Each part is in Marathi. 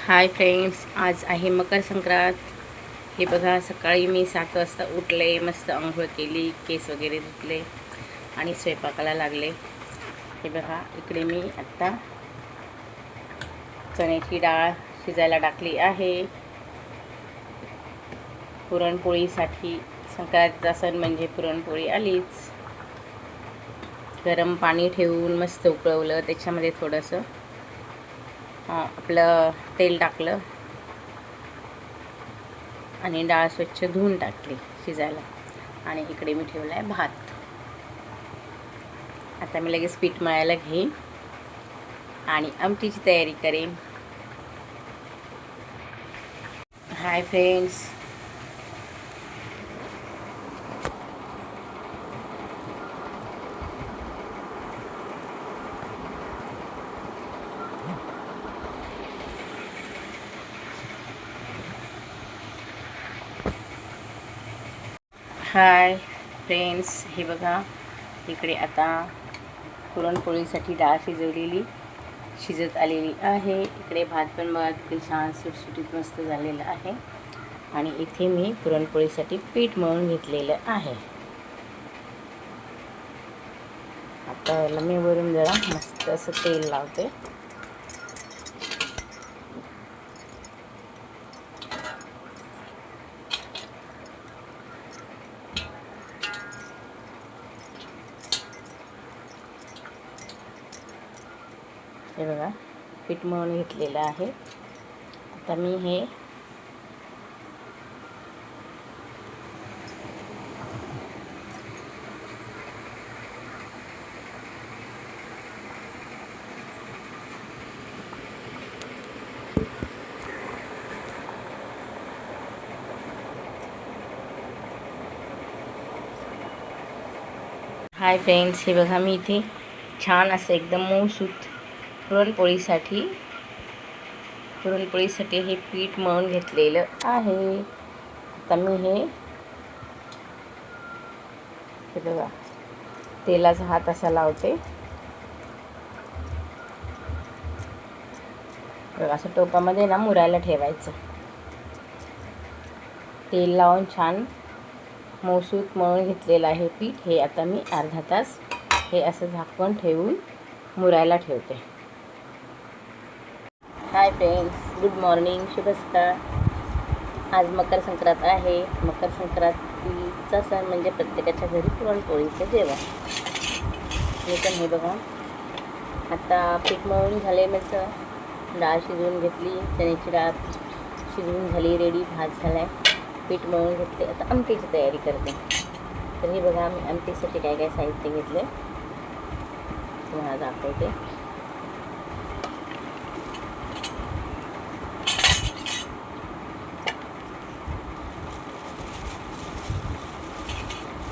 हाय फ्रेंड्स, आज आहे मकर संक्रांत. हे बघा, सकाळी मी 7 वाजता उठले, मस्त अंघोळ केली, केस वगैरे धुतले आणि स्वयंपाकाला लागले. हे बघा, इकडे मी आत्ता चण्याची डाळ शिजायला टाकली आहे. पुरणपोळीसाठी संक्रांतीचा सण म्हणजे पुरणपोळी आलीच. गरम पाणी ठेवून मस्त उकळवलं, त्याच्यामध्ये थोडंसं आपलं तेल टाकलं आणि डाळ स्वच्छ धुवून टाकली शिजायला. आणि इकडे मी ठेवला आहे भात. आता मी लगेच पीठ मळायला घेईन आणि आमटीची तयारी करेन. हाय फ्रेंड्स, हे बघा, इकडे आता पुरणपोळीसाठी डाळ शिजत आलेली आहे. इकडे भात पण बघा किती छान सुटसुटीत मस्त झालेलं आहे. आणि इथे मी पुरणपोळीसाठी पीठ मळून घेतलेलं आहे. आता याला मी वरून जरा मस्त असं तेल लावते. हे बघा, पीठ मळून घेतलेलं आहे. आता मी हे हाय फ्रेंड्स, हे बघा, मी इथे छान असं एकदम मऊसूत पुरणपोळीसाठी हे पीठ मळून घेतलेलं आहे. आता मी हे बघा, तेलाचा हात असा लावते. बघा, असं टोपामध्ये ना मुरायला ठेवायचं. तेल लावून छान मऊसूत मळून घेतलेलं आहे पीठ. हे आता मी अर्धा तास हे असं झाकून ठेवून मुरायला ठेवते. हाय फ्रेंड्स, गुड मॉर्निंग, शुभ सकाळ. आज मकर संक्रांत आहे. मकर संक्रांतीचा सण म्हणजे प्रत्येकाच्या घरी पुरणपोळीचं जेवण. मी पण हे बघा, आता पीठ मळून झाले, मस्त डाळ शिजवून घेतली, चण्याची डाळ शिजवून झाली, रेडी. भात झाला आहे, पीठ मळून घेतले. आता आमटीची तयारी करते. तर हे बघा, मी आमटीसाठी काय काय साहित्य घेतले तुम्हाला दाखवते.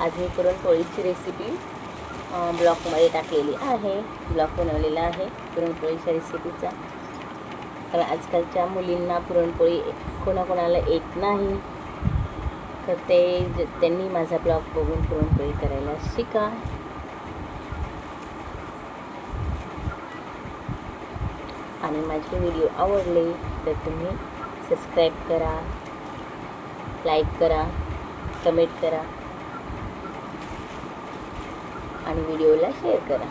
आज मी पुरणपोळीची रेसिपी ब्लॉगमध्ये टाकलेली आहे. ब्लॉग बनवलेला आहे पुरणपोळीच्या रेसिपीचा. तर आजकालच्या मुलींना पुरणपोळी कोणाकोणाला येत नाही, तर त्यांनी माझा ब्लॉग बघून पुरणपोळी करायला शिका. आणि माझे व्हिडिओ आवडले तर तुम्ही सबस्क्राईब करा, लाईक करा, कमेंट करा आणि व्हिडिओला शेअर करा.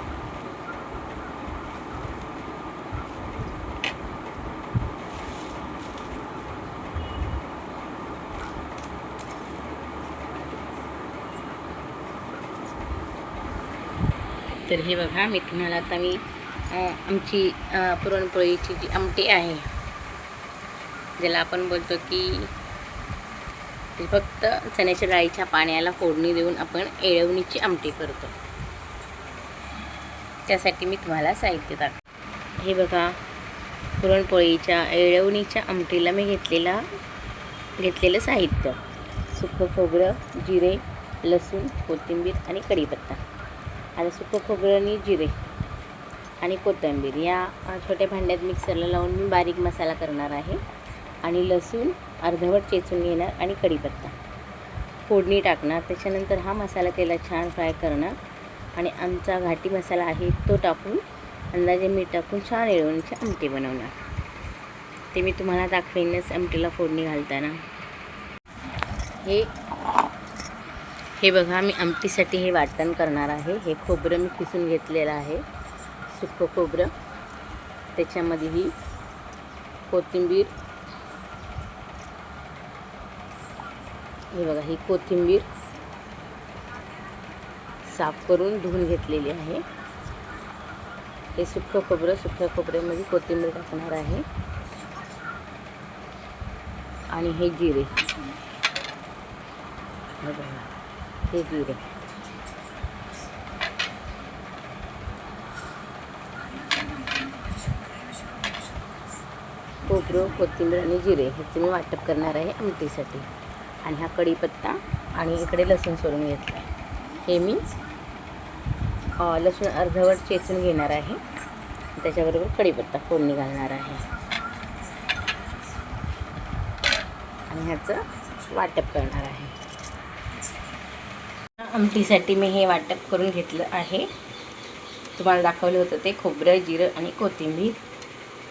तर हे बघा, मी तुम्हाला आता आमची पुरणपोळीची जी आमटी आहे, ज्याला आपण बोलतो की फक्त चण्याच्या डाळीच्या पाण्याला फोडणी देऊन आपण येळवणीची आमटी करतो, त्यासाठी मी तुम्हाला साहित्य दाखवते. हे बघा, पुरणपोळीच्या येळवणीच्या आमटीला मी घेतलेलं साहित्य: सुकं खोबरं, जिरे, लसूण, कोथिंबीर आणि कढीपत्ता. आता सुकं खोबरं आणि जिरे आणि कोथिंबीर या छोट्या भांड्यात मिक्सरला लावून मी बारीक मसाला करणार आहे. आणि लसूण अर्धवट चेचून घेणार आणि कढीपत्ता फोडणी टाकणार. त्याच्यानंतर हा मसाला तेलात छान फ्राय करणार आणि आमचा घाटी मसाला आहे तो टाकून अंदाजे मीठ टाकून छान येळवणीची आमटी बनवणार. ते मी तुम्हाला दाखवेनच आमटीला फोडणी घालताना. हे बघा, मी आमटीसाठी हे वाटण करणार आहे. हे खोबरं मी किसून घेतलेलं आहे, सुकं खोबरं. त्याच्यामध्ये ही कोथिंबीर, हे बघा, ही कोथिंबीर साफ करून धुवून घेतलेली आहे. हे सुकं खोबरं, सुक्या खोबऱ्यामध्ये कोथिंबीर टाकणार आहे. आणि हे जिरे, हे बघा, हे जिरे. खोबरं, कोथिंबीर आणि जिरे ह्याचं मी वाटप करणार आहे आमटीसाठी. आणि हा कढीपत्ता आणि इकडे लसूण सोलून घेतला आहे. हे मी लसूण अर्धवट चेचून घेणार आहे. त्याच्याबरोबर कढीपत्ता फोडणी घालणार आहे आणि ह्याचं वाटप करणार आहे. आमटीसाठी मी हे वाटप करून घेतलं आहे. तुम्हाला दाखवलं होतं ते खोबरं, जिरं आणि कोथिंबीर.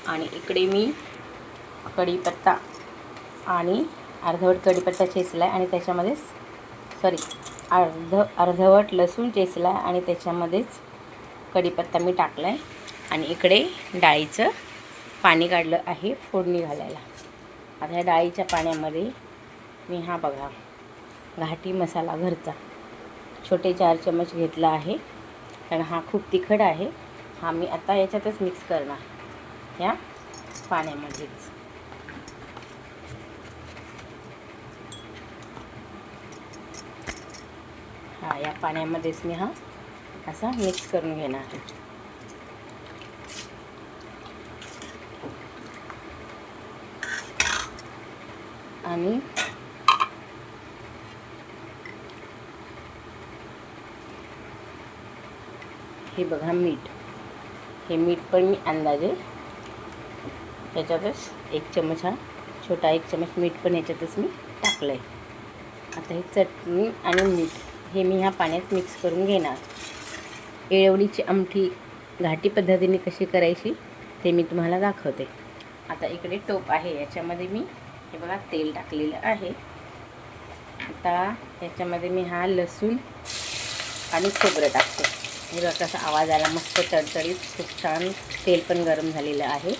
आणि इकडे मी कढीपत्ता आणि अर्धवट कढीपत्ता चेचला आहे आणि त्याच्यामध्येच अर्धवट लसूण चेचला आहे आणि त्याच्यामध्येच कढीपत्ता मी टाकला आहे. आणि इकडे डाळीचं पाणी काढलं आहे फोडणी घालायला. आता ह्या डाळीच्या पाण्यामध्ये मी हा बघा घाटी मसाला घरचा छोटे 4 चम्मच घेतला आहे, कारण हा खूप तिखट आहे. हा मी आता याच्यातच मिक्स करणार या पाण्यामध्येच. या पाण्यामध्येच मी हा असा मिक्स करून घेणार आहे. आणि हे बघा मीठ, हे मीठ पण मी अंदाजे याच्यातच 1 चम्मच, हा छोटा 1 चम्मच मीठ पण याच्यातच मी टाकलं आहे. आता हे चटणी आणि मीठ हे मी ह्या पाण्यात मिक्स करून घेणार. येळवणीची आमटी घाटी पद्धतीने कशी करायची ते मी तुम्हाला दाखवते. आता इकडे टोप आहे, याच्यामध्ये मी हे बघा तेल टाकलेलं आहे. आता याच्यामध्ये मी हा लसूण आणि खोबरं टाकते. हे बघा कसा आवाज आला, मस्त तडतडीत, खूप छान. तेल पण गरम झालेलं आहे.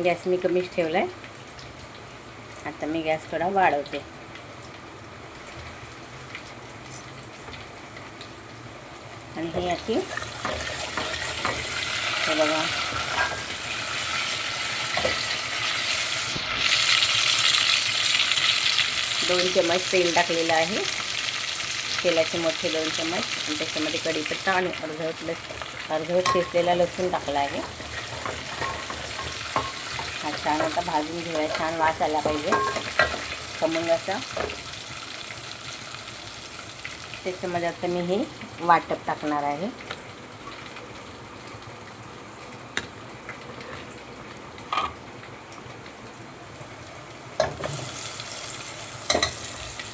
गॅस मी कमीच ठेवला आहे. आता मी गॅस थोडा वाढवते. आणि हे याची हे बघा दोन चम्मच तेल टाकलेलं आहे. तेलाचे मोठे 2 चम्मच. आणि त्याच्यामध्ये कढीपत्ता आणि अर्धवट चेचलेला लसूण टाकला आहे. हा छान आता भाजून घेऊया. छान वास आला पाहिजे खमंग असा. त्याच्यामध्ये आता मी हे वाटप टाकणार आहे.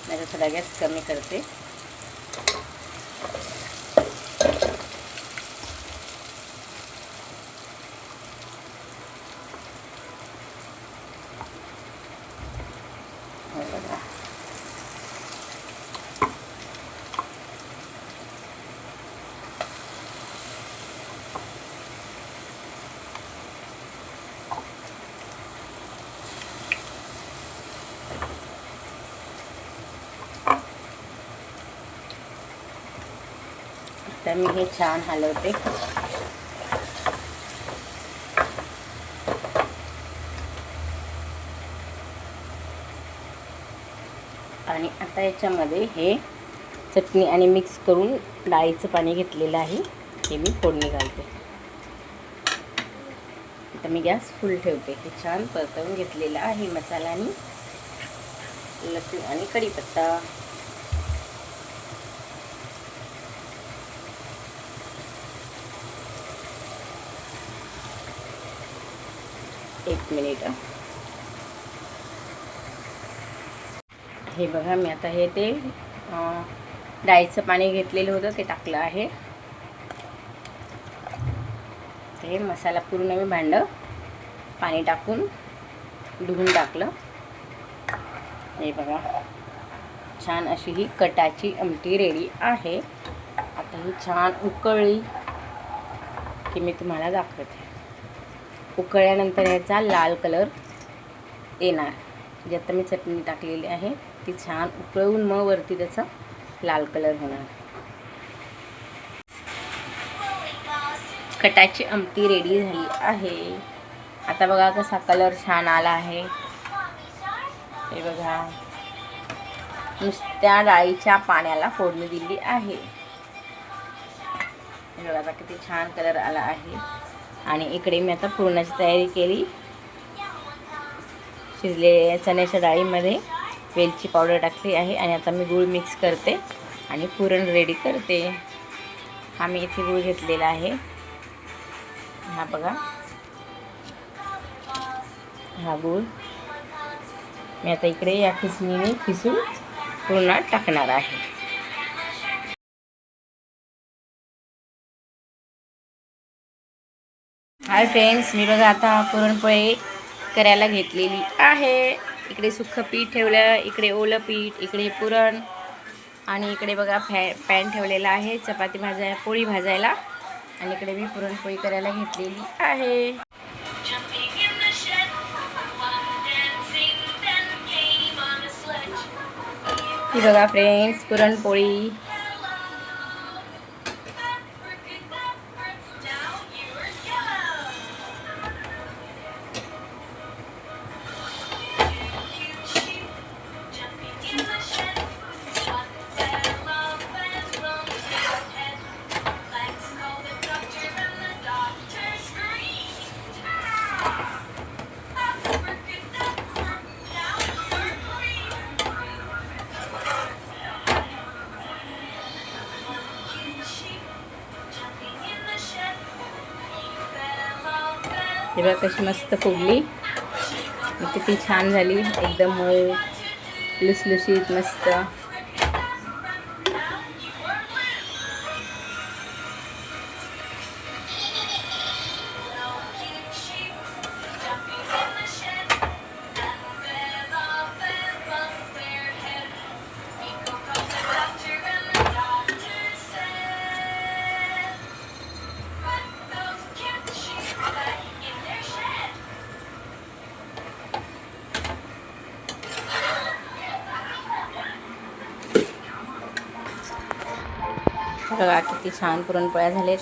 माझा थोडा गॅस कमी करते. तर मी हे छान हलवते. आणि आता याच्यामध्ये हे चटणी आणि मिक्स करून डाळीचं पाणी घेतलेलं आहे, हे मी फोडणी घालते. आता मी गॅस फुल ठेवते. हे छान परतवून घेतलेलं आहे मसाला आणि लसूण आणि कढीपत्ता. एक मिनिट. हे बघा मी आता हे ते डाळीचं पाणी घेतलेलं होतं ते टाकलं आहे. हे मसाला पूर्ण मी भांडं पाणी टाकून धुवून टाकलं. हे बघा, छान अशी ही कटाची आमटी रेडी आहे. आता ही छान उकळली की मी तुम्हाला दाखवते. उकळल्यानंतर याचा लाल कलर येणार. जी आता मी चटणी टाकलेली आहे ती छान उकळून मग वरती त्याचा लाल कलर होणार. कटाची आमटी रेडी झाली आहे. आता बघा कसा कलर छान आला आहे. हे बघा, नुसत्या डाळीच्या पाण्याला फोडणी दिली आहे. हे बघा आता किती छान कलर आला आहे. आणि इकडे मी आता पुरणाची तयारी केली. शिजलेल्या चण्याच्या डाळीमध्ये वेलची पावडर टाकली आहे आणि आता मी गूळ मिक्स करते आणि पुरण रेडी करते. हा मी इथे गूळ घेतलेला आहे. हा बघा, हा गूळ मी आता इकडे या खिसणीने खिसून पुरणात टाकणार आहे. हाय फ्रेंड्स, मी बघा आता पुरणपोळी करायला घेतलेली आहे. इकडे सुक्खं पीठ ठेवलं, इकडे ओलं पीठ, इकडे पुरण आणि इकडे बघा पॅन ठेवलेला आहे चपाती पोळी भाजायला. आणि इकडे मी पुरणपोळी करायला घेतलेली आहे. ही बघा फ्रेंड्स, पुरणपोळी. हे बघा कशी मस्त फुगली, किती छान झाली, एकदम मऊ लुसलुशीत मस्त. बघा किती छान पुरणपोळ्या झालेत.